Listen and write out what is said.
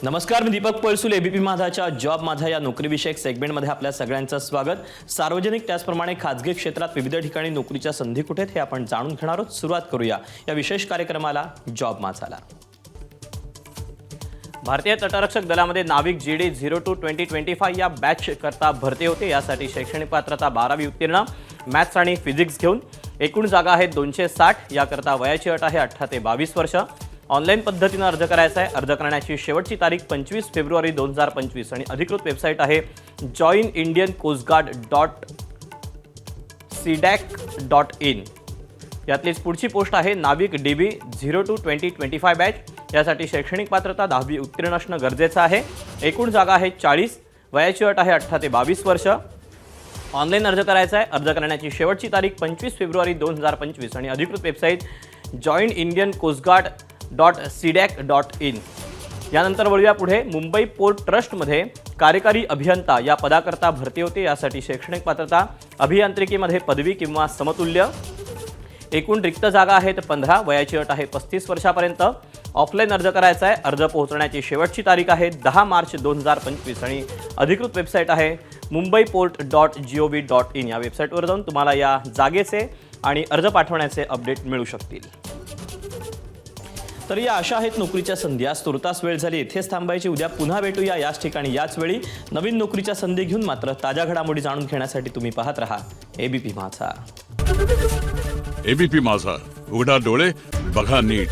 नमस्कार, मी Deepak परसुले. ABP माझाच्या job माझा या नोकरीविषयक सेगमेंटमध्ये आपल्या सगळ्यांचं स्वागत. सार्वजनिक त्याचप्रमाणे खाजगी क्षेत्रात विविध ठिकाणी नोकरीच्या संधी कुठे आहेत हे आपण जाणून घेणार आहोत. सुरुवात करूया या विशेष कार्यक्रमाला जॉब माझाला. भारतीय तटरक्षक दलामध्ये नाविक GD 02-2025 या बॅच करता भरती होते. यासाठी शैक्षणिक पात्रता 12वी उत्तीर्ण, मॅथ्स आणि फिजिक्स घेऊन. एकूण जागा आहेत 260. याकरता वयाची अट आहे 18 ते 22 वर्ष. ऑनलाईन पद्धतीने अर्ज करायचा आहे. अर्ज करण्याची शेवटची तारीख 25 फेब्रुवारी 2025 आणि अधिकृत वेबसाईट आहे joinindiancoastguard.cdac.in. यातलीच पुढची पोस्ट आहे नाविक DB 02-2025 बॅच. यासाठी शैक्षणिक पात्रता 10वी उत्तीर्ण असणं गरजेचं आहे. एकूण जागा आहेत 40. वयाची अट आहे 18 ते 22 वर्ष. ऑनलाईन अर्ज करायचा आहे. अर्ज करण्याची शेवटची तारीख 25 फेब्रुवारी 2025 आणि अधिकृत वेबसाईट joinindiancoastguard.cdac.in. यानंतर वळूया पुढे. मुंबई पोर्ट ट्रस्टमध्ये कार्यकारी अभियंता या पदाकरता भरती होते. यासाठी शैक्षणिक पात्रता अभियांत्रिकीमध्ये पदवी किंवा समतुल्य. एकूण रिक्त जागा आहेत 15. वयाची अट आहे 35 वर्षापर्यंत. ऑफलाईन अर्ज करायचा आहे. अर्ज पोहोचण्याची शेवटची तारीख आहे 10 मार्च 2025 आणि अधिकृत वेबसाईट आहे mumbaiPort.gov.in. या वेबसाईटवर जाऊन तुम्हाला या जागेचे आणि अर्ज पाठवण्याचे अपडेट मिळू शकतील. तर या अशा आहेत नोकरीच्या संधी. आज तुर्तास वेळ झाली इथेच थांबायची. उद्या पुन्हा भेटूया याच ठिकाणी याच वेळी नवीन नोकरीच्या संधी घेऊन. मात्र ताज्या घडामोडी जाणून घेण्यासाठी तुम्ही पाहत रहा एबीपी माझा. एबीपी माझा, उघडा डोळे बघा नीट.